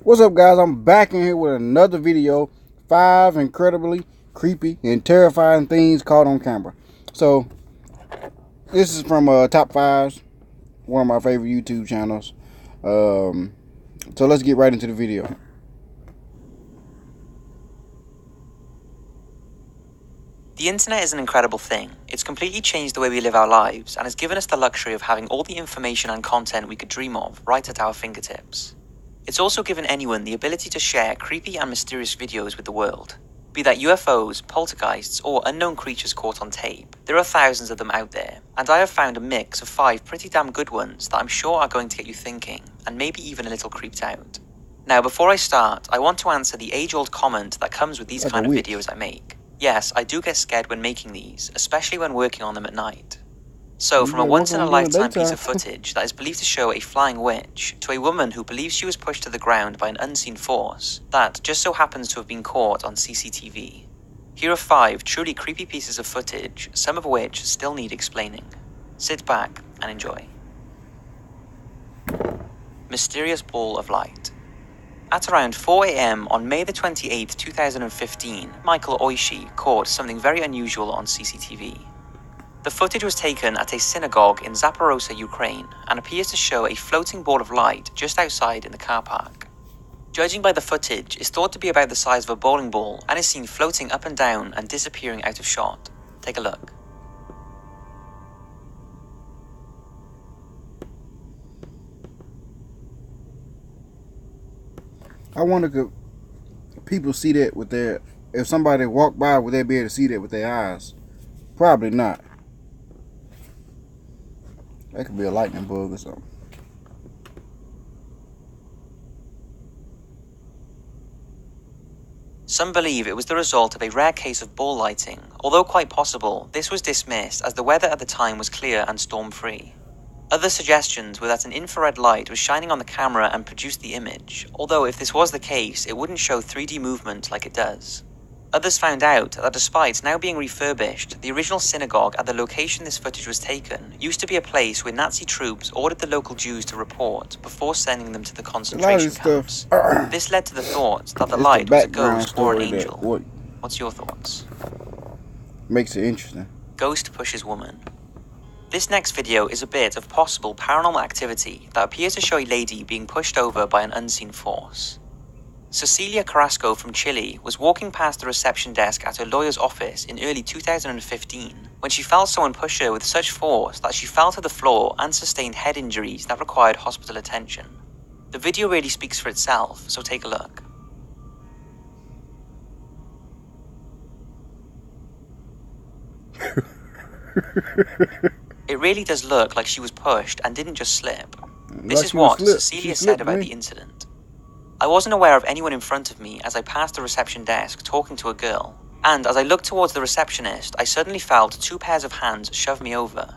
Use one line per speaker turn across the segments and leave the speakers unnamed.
What's up, guys? I'm back in here with another video. 5 incredibly creepy and terrifying things caught on camera. So, this is from Top 5s, one of my favorite YouTube channels. So let's get right into the video.
The internet is an incredible thing. It's completely changed the way we live our lives and has given us the luxury of having all the information and content we could dream of right at our fingertips. It's also given anyone the ability to share creepy and mysterious videos with the world. Be that UFOs, poltergeists, or unknown creatures caught on tape, there are thousands of them out there, and I have found a mix of 5 pretty damn good ones that I'm sure are going to get you thinking, and maybe even a little creeped out. Now, before I start, I want to answer the age-old comment that comes with these kind of videos I make. Yes, I do get scared when making these, especially when working on them at night. So, from a once-in-a-lifetime piece of footage that is believed to show a flying witch, to a woman who believes she was pushed to the ground by an unseen force, that just so happens to have been caught on CCTV. Here are 5 truly creepy pieces of footage, some of which still need explaining. Sit back and enjoy. Mysterious Ball of Light. At around 4 AM on May the 28th, 2015, Michael Oishi caught something very unusual on CCTV. The footage was taken at a synagogue in Zaporozhye, Ukraine, and appears to show a floating ball of light just outside in the car park. Judging by the footage, it's thought to be about the size of a bowling ball and is seen floating up and down and disappearing out of shot. Take a look.
I wonder could people see that with their... If somebody walked by, would they be able to see that with their eyes? Probably not. That could be a lightning bug or something.
Some believe it was the result of a rare case of ball lighting, although quite possible, this was dismissed as the weather at the time was clear and storm-free. Other suggestions were that an infrared light was shining on the camera and produced the image, although if this was the case, it wouldn't show 3D movement like it does. Others found out that despite now being refurbished, the original synagogue at the location this footage was taken used to be a place where Nazi troops ordered the local Jews to report before sending them to the concentration camps. This led to the thought that the light was a ghost or an angel. What's your thoughts?
Makes it interesting.
Ghost pushes woman. This next video is a bit of possible paranormal activity that appears to show a lady being pushed over by an unseen force. Cecilia Carrasco from Chile was walking past the reception desk at her lawyer's office in early 2015 when she felt someone push her with such force that she fell to the floor and sustained head injuries that required hospital attention. The video really speaks for itself, so take a look. It really does look like she was pushed and didn't just slip. This is what Cecilia said about the incident. I wasn't aware of anyone in front of me as I passed the reception desk talking to a girl, and as I looked towards the receptionist, I suddenly felt 2 pairs of hands shove me over.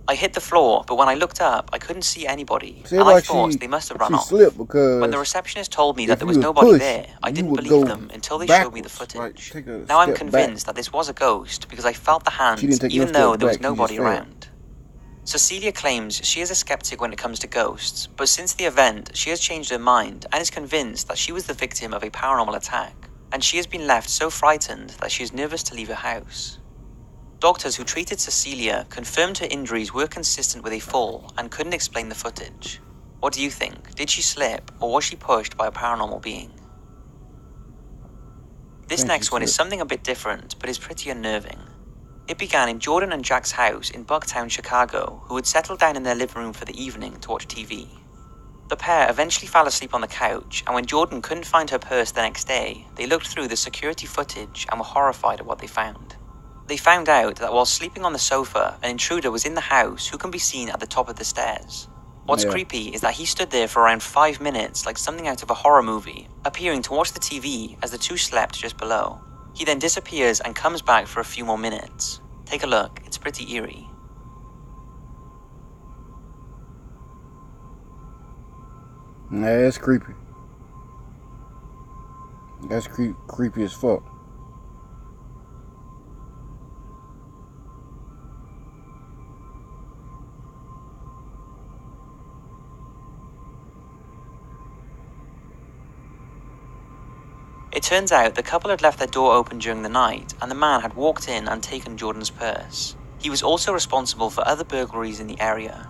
I hit the floor, but when I looked up, I couldn't see anybody, and I thought they must have run off. When the receptionist told me that there was nobody there, I didn't believe them until they showed me the footage. Now I'm convinced that this was a ghost because I felt the hands even though there was nobody around. Cecilia claims she is a skeptic when it comes to ghosts, but since the event, she has changed her mind and is convinced that she was the victim of a paranormal attack, and she has been left so frightened that she is nervous to leave her house. Doctors who treated Cecilia confirmed her injuries were consistent with a fall and couldn't explain the footage. What do you think? Did she slip, or was she pushed by a paranormal being? This next one is something a bit different, but is pretty unnerving. It began in Jordan and Jack's house in Bucktown, Chicago, who had settled down in their living room for the evening to watch TV. The pair eventually fell asleep on the couch, and when Jordan couldn't find her purse the next day, they looked through the security footage and were horrified at what they found. They found out that while sleeping on the sofa, an intruder was in the house who can be seen at the top of the stairs. What's creepy is that he stood there for around 5 minutes like something out of a horror movie, appearing to watch the TV as the two slept just below. He then disappears and comes back for a few more minutes. Take a look, it's pretty eerie.
Nah, that's creepy. That's creepy as fuck.
It turns out the couple had left their door open during the night, and the man had walked in and taken Jordan's purse. He was also responsible for other burglaries in the area.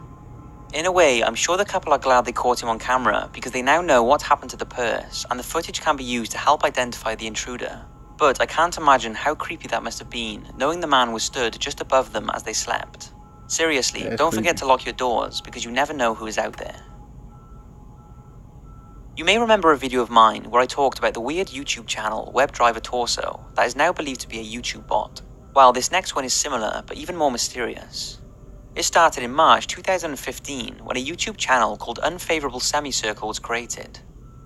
In a way, I'm sure the couple are glad they caught him on camera because they now know what happened to the purse, and the footage can be used to help identify the intruder. But I can't imagine how creepy that must have been, knowing the man was stood just above them as they slept. Seriously, don't forget to lock your doors, because you never know who is out there. You may remember a video of mine where I talked about the weird YouTube channel WebDriver Torso that is now believed to be a YouTube bot. Well, this next one is similar, but even more mysterious. It started in March 2015 when a YouTube channel called Unfavorable Semicircle was created.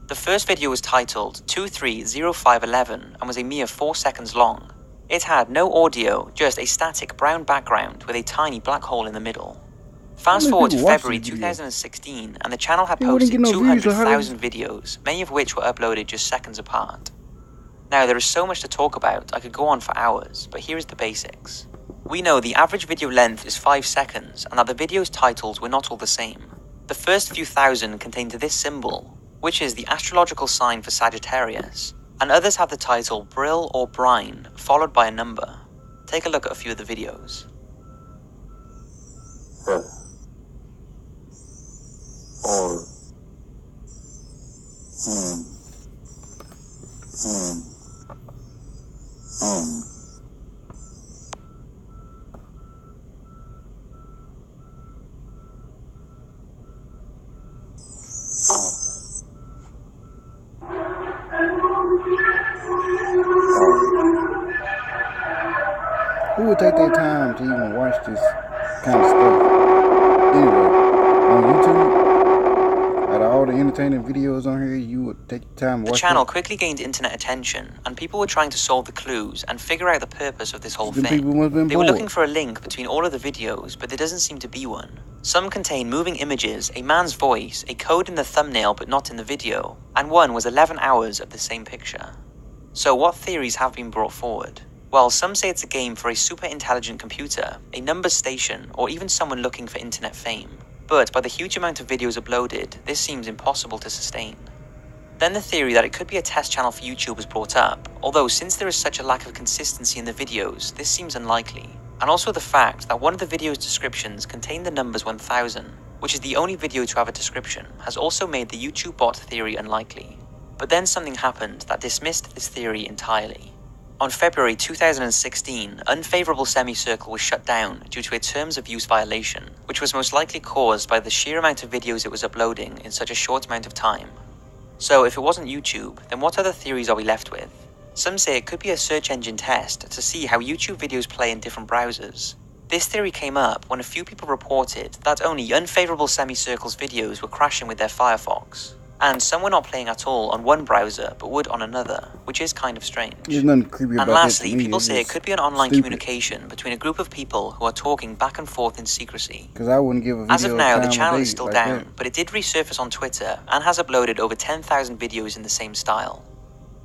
The first video was titled 230511 and was a mere 4 seconds long. It had no audio, just a static brown background with a tiny black hole in the middle. Fast forward to February 2016 and the channel had posted 200,000 videos, many of which were uploaded just seconds apart. Now there is so much to talk about, I could go on for hours, but here is the basics. We know the average video length is 5 seconds and that the video's titles were not all the same. The first few thousand contained this symbol, which is the astrological sign for Sagittarius, and others have the title Brill or Brine, followed by a number. Take a look at a few of the videos.
Who would take their time to even watch this kind of stuff? Anyway, on YouTube, out of all the entertaining videos on here, you would take the time to watch
the channel quickly gained internet attention, and people were trying to solve the clues and figure out the purpose of this whole thing. They were looking for a link between all of the videos, but there doesn't seem to be one. Some contain moving images, a man's voice, a code in the thumbnail but not in the video, and one was 11 hours of the same picture. So what theories have been brought forward? Well, some say it's a game for a super intelligent computer, a numbers station, or even someone looking for internet fame. But by the huge amount of videos uploaded, this seems impossible to sustain. Then the theory that it could be a test channel for YouTube was brought up, although since there is such a lack of consistency in the videos, this seems unlikely. And also the fact that one of the video's descriptions contained the numbers 1000, which is the only video to have a description, has also made the YouTube bot theory unlikely. But then something happened that dismissed this theory entirely. On February 2016, Unfavorable Semicircle was shut down due to a terms of use violation, which was most likely caused by the sheer amount of videos it was uploading in such a short amount of time. So if it wasn't YouTube, then what other theories are we left with? Some say it could be a search engine test to see how YouTube videos play in different browsers. This theory came up when a few people reported that only Unfavorable Semicircle's videos were crashing with their Firefox. And some were not playing at all on one browser, but would on another, which is kind of strange.
There's nothing creepy about
and lastly,
that to me.
People say it could be an online communication between a group of people who are talking back and forth in secrecy.
Because I wouldn't give a video
As of now, the channel is still
like
down,
that.
but it did resurface on Twitter and has uploaded over 10,000 videos in the same style.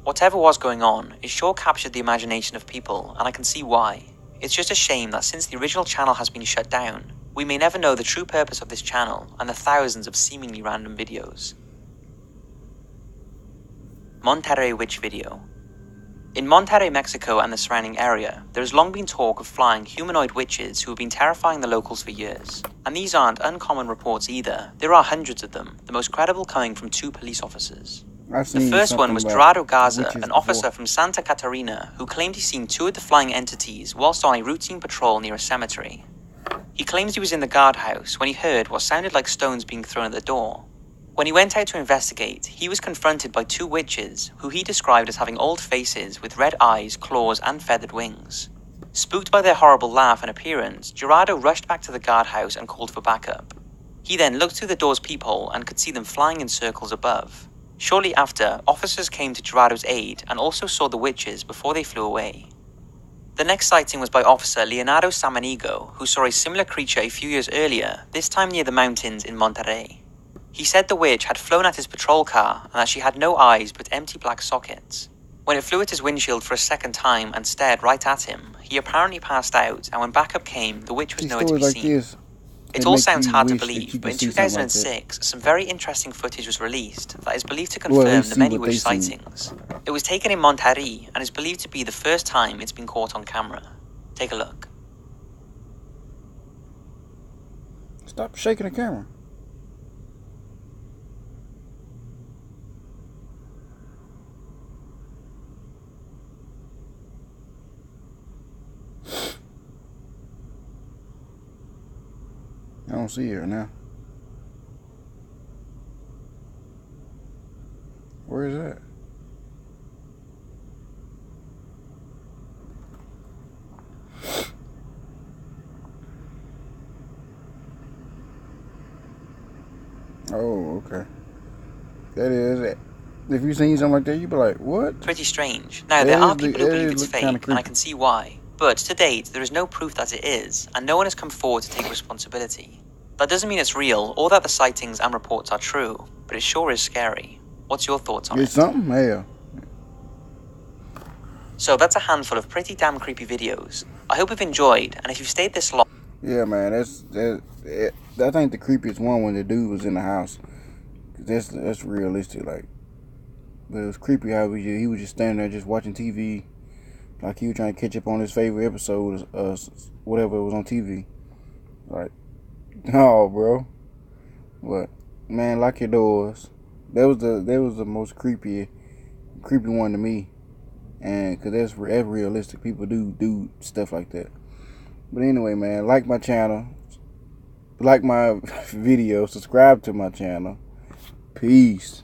Whatever was going on, it sure captured the imagination of people, and I can see why. It's just a shame that since the original channel has been shut down, we may never know the true purpose of this channel and the thousands of seemingly random videos. Monterrey Witch Video. In Monterrey, Mexico and the surrounding area, there has long been talk of flying humanoid witches who have been terrifying the locals for years. And these aren't uncommon reports either. There are hundreds of them, the most credible coming from 2 police officers. The first one was Gerardo Garza, an officer from Santa Catarina, who claimed he seen 2 of the flying entities whilst on a routine patrol near a cemetery. He claims he was in the guardhouse when he heard what sounded like stones being thrown at the door. When he went out to investigate, he was confronted by 2 witches, who he described as having old faces with red eyes, claws, and feathered wings. Spooked by their horrible laugh and appearance, Gerardo rushed back to the guardhouse and called for backup. He then looked through the door's peephole and could see them flying in circles above. Shortly after, officers came to Gerardo's aid and also saw the witches before they flew away. The next sighting was by Officer Leonardo Samanigo, who saw a similar creature a few years earlier, this time near the mountains in Monterrey. He said the witch had flown at his patrol car and that she had no eyes but empty black sockets. When it flew at his windshield for a second time and stared right at him, he apparently passed out, and when backup came, the witch was nowhere to be seen. It all sounds hard to believe, but in 2006, some very interesting footage was released that is believed to confirm the many witch sightings. It was taken in Monterrey and is believed to be the first time it's been caught on camera. Take a look.
Stop shaking the camera. I don't see her now. Where is that? Oh, okay. That is it. If you seen something like that, you'd be like, what?
Pretty strange. Now, there are people who believe it's fake, and I can see why. But to date, there is no proof that it is, and no one has come forward to take responsibility. That doesn't mean it's real, or that the sightings and reports are true, but it sure is scary. What's your thoughts on it?
It's something? Hell.
So that's a handful of pretty damn creepy videos. I hope you've enjoyed, and if you've stayed this long...
Yeah, man, I think the creepiest one when the dude was in the house. That's realistic, like. But it was creepy how he was just standing there just watching TV. Like he was trying to catch up on his favorite episode, whatever was on TV. Like, oh, bro. But, man, lock your doors. That was the most creepy one to me. And, because that's realistic. People do stuff like that. But anyway, man, like my channel. Like my video. Subscribe to my channel. Peace.